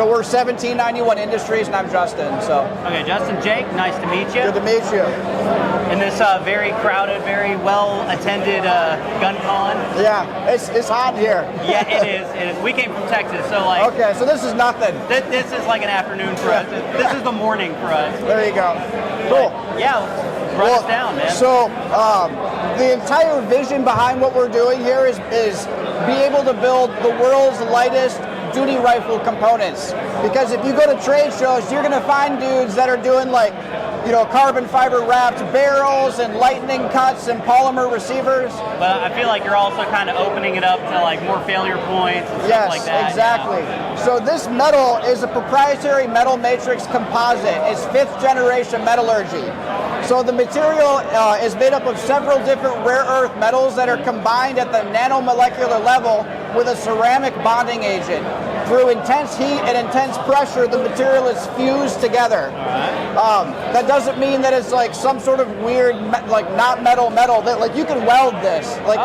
So we're 1791 Industries, and I'm Justin. So. Okay, Justin, Jake, nice to meet you. Good to meet you. In this very crowded, very well-attended gun con. Yeah, it's hot here. Yeah, it is. It is. We came from Texas, so like. Okay, so this is nothing. This is like an afternoon for us. This is the morning for us. There you go. Cool. But, yeah, run us down, man. So the entire vision behind what we're doing here is be able to build the world's lightest duty rifle components. Because if you go to trade shows, you're going to find dudes that are doing like, carbon fiber wrapped barrels and lightning cuts and polymer receivers. But I feel like you're also kind of opening it up to like more failure points and stuff like that. Yes, exactly. So this metal is a proprietary metal matrix composite. It's 5th generation metallurgy. So the material is made up of several different rare earth metals that are combined at the nanomolecular level with a ceramic bonding agent. Through intense heat and intense pressure, the material is fused together. That doesn't mean that it's like some sort of weird, like not metal. That like you can weld this. Like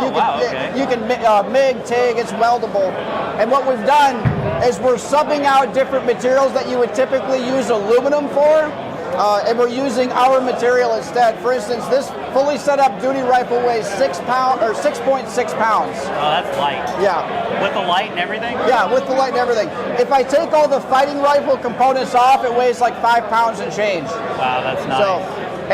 you can MIG, TIG. It's weldable. And what we've done is we're subbing out different materials that you would typically use aluminum for. And we're using our material instead. For instance, this fully set up duty rifle weighs 6 pounds or 6.6 pounds. Oh, that's light. Yeah. With the light and everything? Yeah, with the light and everything. If I take all the fighting rifle components off, it weighs like 5 pounds and change. Wow, that's nice. So,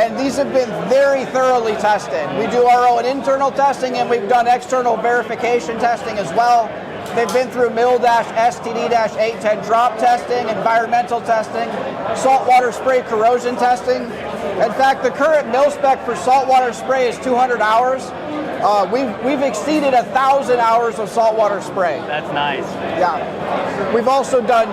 and these have been very thoroughly tested. We do our own internal testing, and we've done external verification testing as well. They've been through MIL-STD-810 drop testing, environmental testing, saltwater spray corrosion testing. In fact, the current mil spec for saltwater spray is 200 hours. We've exceeded 1,000 hours of saltwater spray. That's nice. Yeah. We've also done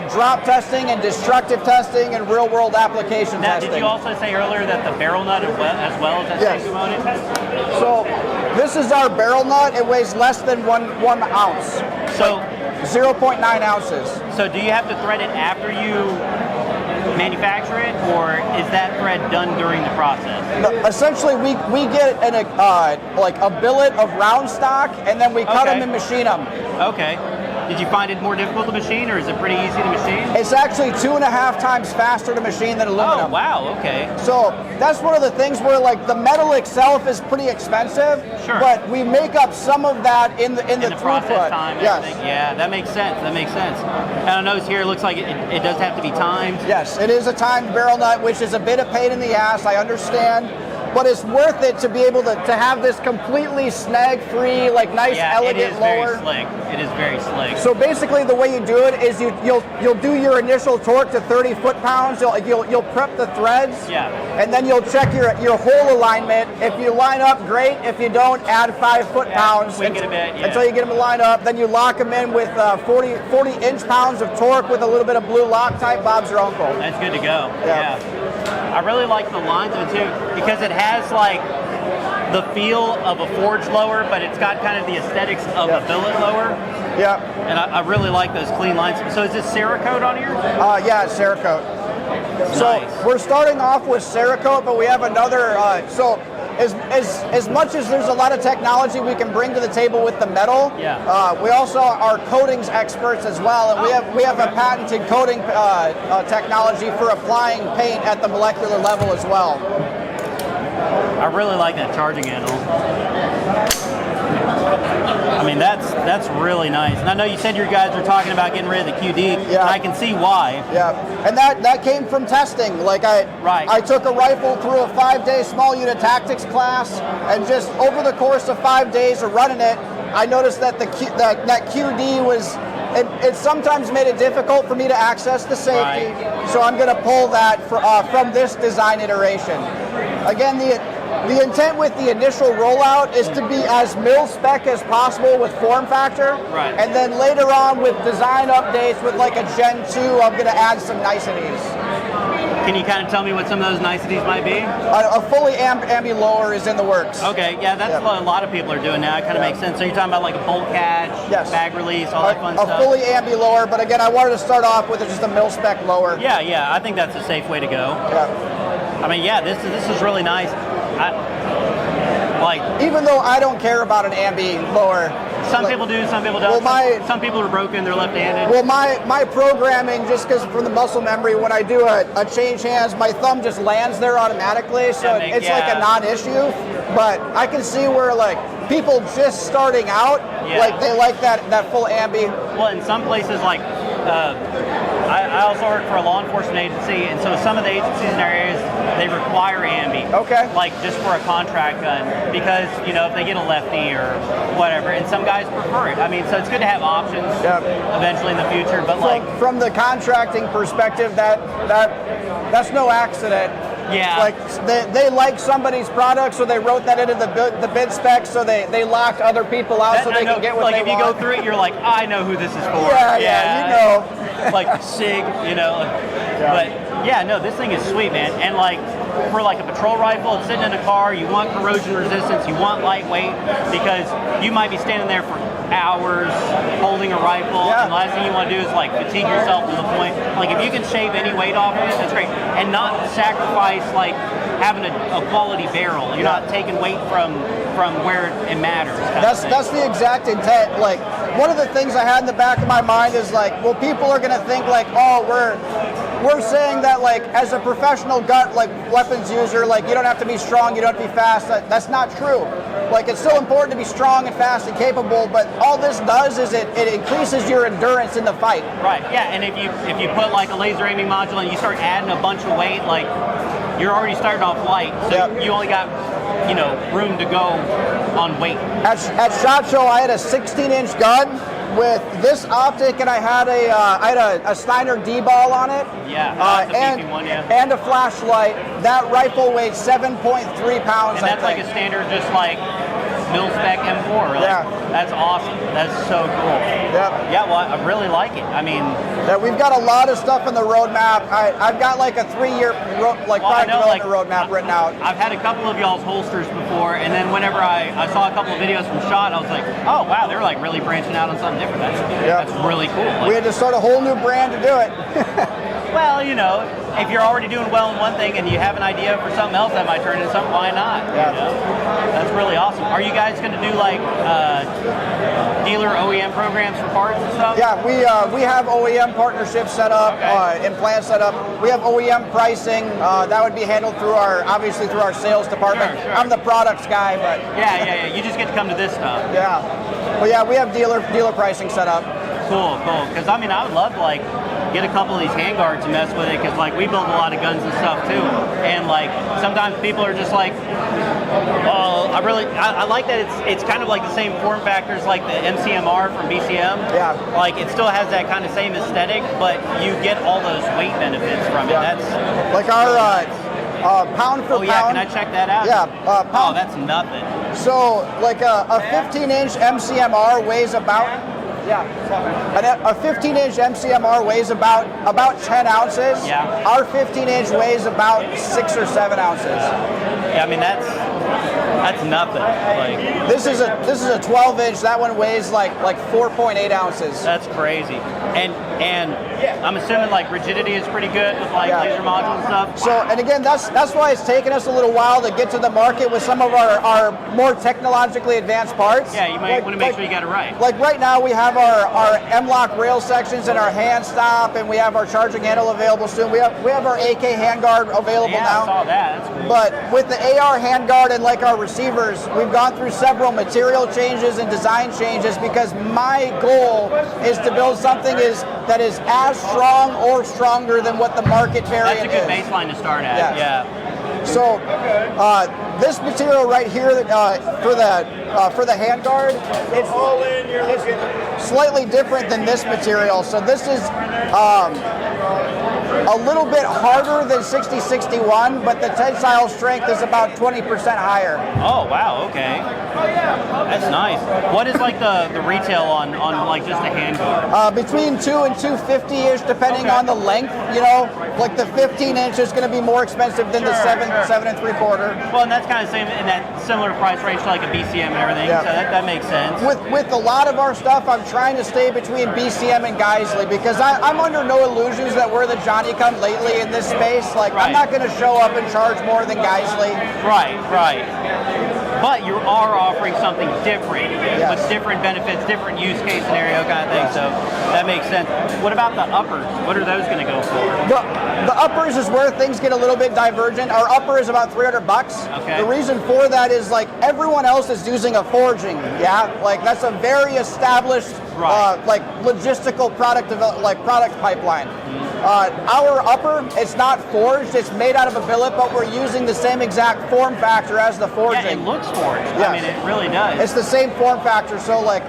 drop testing and destructive testing and real-world application testing. Did you also say earlier that the barrel nut as well as that same component? So this is our barrel nut. It weighs less than one ounce. So 0.9 ounces. So do you have to thread it after you manufacture it, or is that thread done during the process? Essentially, we get like a billet of round stock, and then we cut them and machine them. Okay. Did you find it more difficult to machine, or is it pretty easy to machine? It's actually 2.5 times faster to machine than aluminum. Oh, wow, okay. So that's one of the things where like the metal itself is pretty expensive, but we make up some of that in the process time. Yes. Yeah, that makes sense. And I notice here it looks like it does have to be timed. Yes, it is a timed barrel nut, which is a bit of pain in the ass, I understand. But it's worth it to be able to have this completely snag-free, like nice, elegant lower. It is very slick. So basically, the way you do it is you'll do your initial torque to 30 foot-pounds. You'll prep the threads, and then you'll check your hole alignment. If you line up, great. If you don't, add 5 foot-pounds until you get them to line up. Then you lock them in with 40 inch-pounds of torque with a little bit of blue Loctite. Bob's your uncle. That's good to go. Yeah. I really like the lines of it too, because it has like the feel of a forged lower, but it's got kind of the aesthetics of a billet lower. Yeah. And I really like those clean lines. So is this Cerakote on here? Yeah, it's Cerakote. So we're starting off with Cerakote, but we have another. As much as there's a lot of technology we can bring to the table with the metal, we also are coatings experts as well, and we have a patented coating technology for applying paint at the molecular level as well. I really like that charging handle. I mean, that's really nice. And I know you said your guys were talking about getting rid of the QD. Yeah. And I can see why. Yeah, and that came from testing. Like I took a rifle through a 5-day small unit tactics class, and just over the course of 5 days of running it, I noticed that that QD was. It sometimes made it difficult for me to access the safety. So I'm going to pull that from this design iteration. Again, the intent with the initial rollout is to be as mil-spec as possible with form factor. And then later on with design updates with like a Gen 2, I'm going to add some niceties. Can you kind of tell me what some of those niceties might be? A fully ambi lower is in the works. Okay, yeah, that's what a lot of people are doing now. It kind of makes sense. So you're talking about like a bolt catch, bag release, all that fun stuff? A fully ambi lower, but again, I wanted to start off with just a mil-spec lower. Yeah, I think that's a safe way to go. Yeah. I mean, yeah, this is really nice. Even though I don't care about an ambi lower, Some people do, some people don't. Some people are broken, they're left-handed. Well, my programming, just because from the muscle memory, when I do a change hands, my thumb just lands there automatically, so it's like a non-issue. But I can see where like people just starting out, like they like that full ambi. Well, in some places, like I also work for a law enforcement agency, and so some of the agencies in our areas, they require ambi. Okay. Like just for a contract gun, because you know if they get a lefty or whatever, and some guys prefer it. I mean, so it's good to have options eventually in the future. But from the contracting perspective, that's no accident. Yeah. Like they like somebody's product, so they wrote that into the bid specs, so they locked other people out so they can get what they want. Like if you go through it, you're like, I know who this is for. Yeah, you know. Like SIG, you know. But yeah, no, this thing is sweet, man. And like for like a patrol rifle, it's sitting in a car. You want corrosion resistance. You want lightweight because you might be standing there for hours holding a rifle, and the last thing you want to do is like fatigue yourself to the point. Like if you can shave any weight off of it, that's great, and not sacrifice like having a quality barrel. You're not taking weight from where it matters. That's the exact intent. Like one of the things I had in the back of my mind is like, well, people are going to think like, oh, we're saying that like as a professional gun like weapons user, like you don't have to be strong, you don't have to be fast. That's not true. Like it's still important to be strong and fast and capable, but all this does is it increases your endurance in the fight. Right. Yeah. And if you put like a laser aiming module and you start adding a bunch of weight, like you're already starting off light, so you only got room to go on weight. At SHOT Show, I had a 16-inch gun with this optic, and I had a Steiner D-ball on it. Yeah, and a flashlight. That rifle weighed 7.3 pounds. And that's like a standard, just like mil-spec M4. That's awesome. That's so cool. Yeah, well, I really like it. I mean, we've got a lot of stuff in the roadmap. I've got like a 3-year product development roadmap written out. I've had a couple of y'all's holsters before, and then whenever I saw a couple of videos from SHOT, I was like, oh wow, they're like really branching out on something different. That's really cool. Like, we had to start a whole new brand to do it. Well, if you're already doing well in one thing and you have an idea for something else that might turn into something, why not? That's really awesome. Are you guys going to do like dealer OEM programs for parts and stuff? Yeah, we have OEM partnerships set up and plans set up. We have OEM pricing that would be handled obviously through our sales department. Sure. I'm the products guy, but yeah. You just get to come to this stuff. Yeah, well, yeah, we have dealer pricing set up. Cool. Because I mean, I would love to like get a couple of these handguards and mess with it, because like we build a lot of guns and stuff too, and like sometimes people are just like, oh, I like that it's kind of like the same form factors like the MCMR from BCM. Yeah. Like it still has that kind of same aesthetic, but you get all those weight benefits from it. That's like our pound for pound. Oh yeah, can I check that out? Yeah. Oh, that's nothing. So like a 15-inch MCMR weighs about. Yeah, a 15-inch MCMR weighs about 10 ounces. Yeah. Our 15-inch weighs about 6 or 7 ounces. Yeah, I mean that's nothing. Like this is a 12-inch. That one weighs like 4.8 ounces. That's crazy. And I'm assuming like rigidity is pretty good with like laser modules and stuff. So, and again, that's why it's taken us a little while to get to the market with some of our more technologically advanced parts. Yeah, you might want to make sure you got it right. Like right now, we have our M-lock rail sections and our hand stop, and we have our charging handle available soon. We have our AK handguard available now. I saw that. That's cool. But with the AR handguard and like our receivers, we've gone through several material changes and design changes, because my goal is to build something that is as strong or stronger than what the market variant is. That's a good baseline to start at. Yeah. So this material right here for the handguard, it's slightly different than this material. So this is a little bit harder than 6061, but the tensile strength is about 20% higher. Oh wow, okay. That's nice. What is like the retail on like just a handguard? Between $2 and $250-ish, depending on the length. Like the 15-inch is going to be more expensive than the 7 3/4. Well, and that's kind of same in that similar price range to like a BCM and everything. So that makes sense. With a lot of our stuff, I'm trying to stay between BCM and Geisley, because I'm under no illusions that we're the Johnny come lately in this space. Like I'm not going to show up and charge more than Geisley. Right. but you are offering something different with different benefits, different use case scenario kind of thing. So that makes sense. What about the uppers? What are those going to go for? The uppers is where things get a little bit divergent. Our upper is about $300. Okay. The reason for that is like everyone else is using a forging. Yeah, like that's a very established like logistical product product pipeline. Our upper, it's not forged, it's made out of a billet, but we're using the same exact form factor as the forging. Yeah, it looks forged. Yes. I mean, it really does. It's the same form factor, so like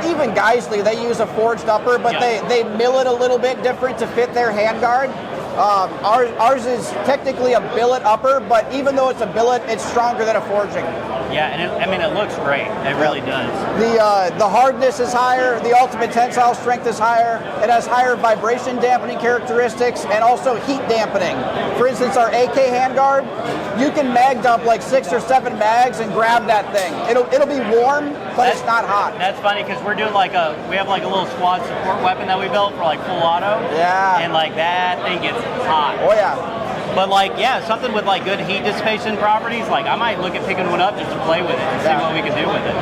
even Geisley, they use a forged upper, but they mill it a little bit different to fit their handguard. Ours is technically a billet upper, but even though it's a billet, it's stronger than a forging. Yeah, and it looks great. It really does. The hardness is higher. The ultimate tensile strength is higher. It has higher vibration dampening characteristics and also heat dampening. For instance, our AK handguard, you can mag dump like 6 or 7 mags and grab that thing. It'll be warm, but it's not hot. That's funny because we have like a little squad support weapon that we built for like full auto. Yeah. And like that thing gets hot. Oh yeah. But like, yeah, something with like good heat dissipation properties, like I might look at picking one up just to play with it and see what we can do with it.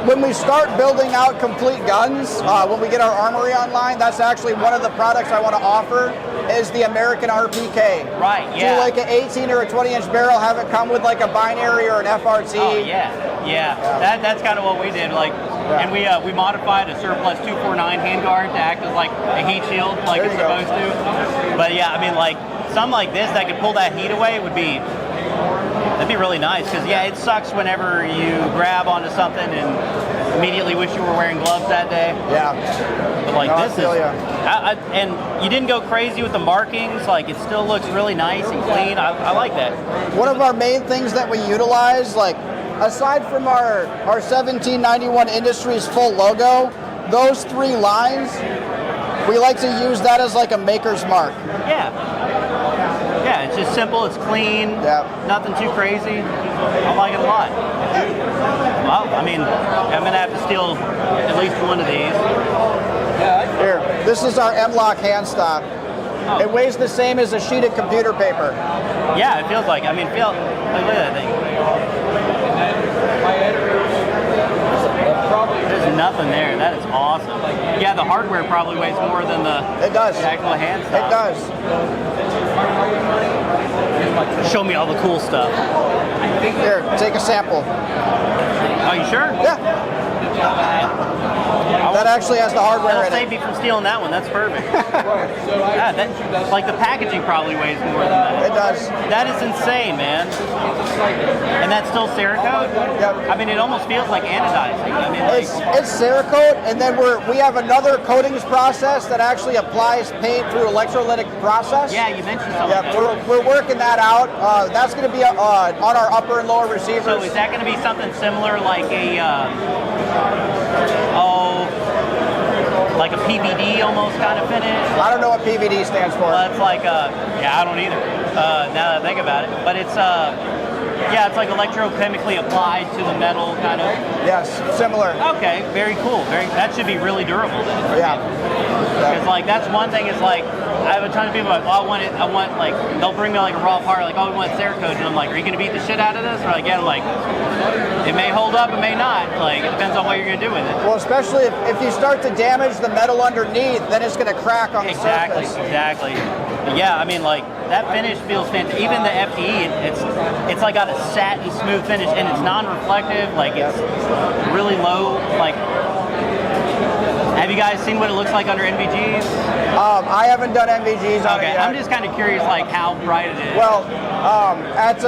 When we start building out complete guns, when we get our armory online, that's actually one of the products I want to offer is the American RPK. Right, yeah. Do like an 18 or a 20-inch barrel, have it come with like a binary or an FRT. Oh yeah. That's kind of what we did. Like, and we modified a surplus 249 handguard to act as like a heat shield, like it's supposed to. But yeah, I mean, like something like this that could pull that heat away that'd be really nice. Because yeah, it sucks whenever you grab onto something and immediately wish you were wearing gloves that day. Yeah. But like this is, and you didn't go crazy with the markings. Like it still looks really nice and clean. I like that. One of our main things that we utilize, like aside from our 1791 Industries full logo, those 3 lines, we like to use that as like a maker's mark. Yeah, it's just simple, it's clean, nothing too crazy. I like it a lot. Well, I mean, I'm going to have to steal at least one of these. Here, this is our M-Lock hand stop. Oh. It weighs the same as a sheet of computer paper. Yeah, it feels like, I mean, look at that thing. There's nothing there. That is awesome. Yeah, the hardware probably weighs more than the actual hand stop. It does. Show me all the cool stuff. Here, take a sample. Are you sure? Yeah. That actually has the hardware in it. That'll save me from stealing that one. That's perfect. Like the packaging probably weighs more than that. It does. That is insane, man. And that's still Cerakote? Yep. I mean, it almost feels like anodizing. I mean, it's Cerakote, and then we have another coatings process that actually applies paint through electrolytic process. Yeah, you mentioned something. Yeah, we're working that out. That's going to be on our upper and lower receivers. So is that going to be something similar like a like a PVD almost kind of finish? I don't know what PVD stands for. Well, it's like I don't either. Now that I think about it, but it's it's like electrochemically applied to the metal kind of. Yes, similar. Okay, very cool. That should be really durable then. Yeah. Because like that's one thing is like I have a ton of people like, oh, I want like they'll bring me like a raw part like, oh, we want Cerakote, and I'm like, are you gonna beat the shit out of this? Or like, yeah, I'm like, it may hold up, it may not. Like it depends on what you're gonna do with it. Well, especially if you start to damage the metal underneath, then it's gonna crack on the surface. Exactly. Yeah, I mean like that finish feels fantastic. Even the FTE, it's like got a satin smooth finish, and it's non-reflective. Like it's really low. Like, have you guys seen what it looks like under NVGs? I haven't done NVGs on it yet. I'm just kind of curious, like how bright it is. Well, at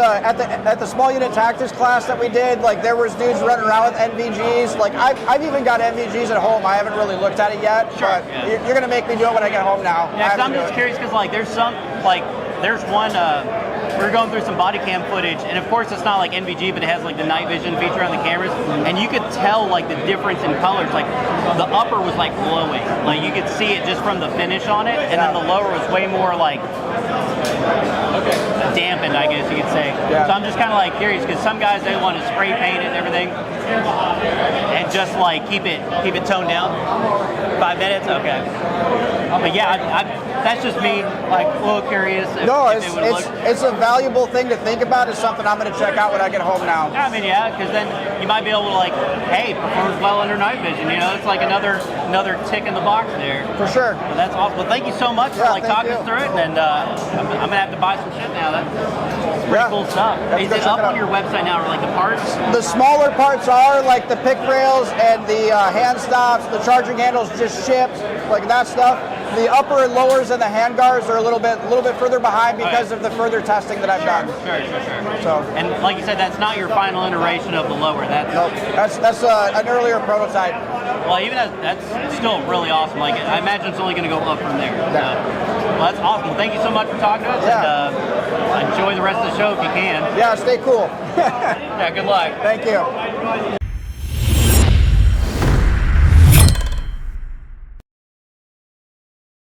the small unit tactics class that we did, like there was dudes running around with NVGs. Like I've even got NVGs at home. I haven't really looked at it yet. Sure. But you're gonna make me do it when I get home now. Yeah, because I'm just curious because like there's one. We were going through some body cam footage, and of course it's not like NVG, but it has like the night vision feature on the cameras, and you could tell like the difference in colors. Like the upper was like glowing, like you could see it just from the finish on it, and then the lower was way more like dampened, I guess you could say. So I'm just kind of like curious because some guys they want to spray paint it and everything, and just like keep it toned down. 5 minutes, okay. But yeah, that's just me, like a little curious. It's a valuable thing to think about. It's something I'm going to check out when I get home now. Yeah, I mean, yeah, because then you might be able to like, hey, performs well under night vision. You know, it's like another tick in the box there. For sure. Well, that's awesome. Well, thank you so much for like talking us through it, and I'm gonna have to buy some shit now. That's pretty cool stuff. Is it up on your website now, or like the parts? The smaller parts are like the pick rails and the hand stops. The charging handles just shipped, like that stuff. The upper and lowers and the hand guards are a little bit further behind because of the further testing that I've done. Sure. So, and like you said, that's not your final iteration of the lower. That's an earlier prototype. Well, even that's still really awesome. Like I imagine it's only going to go up from there. Yeah. Well, that's awesome. Well, thank you so much for talking to us. Yeah. And enjoy the rest of the show if you can. Yeah, stay cool. Yeah, good luck. Thank you.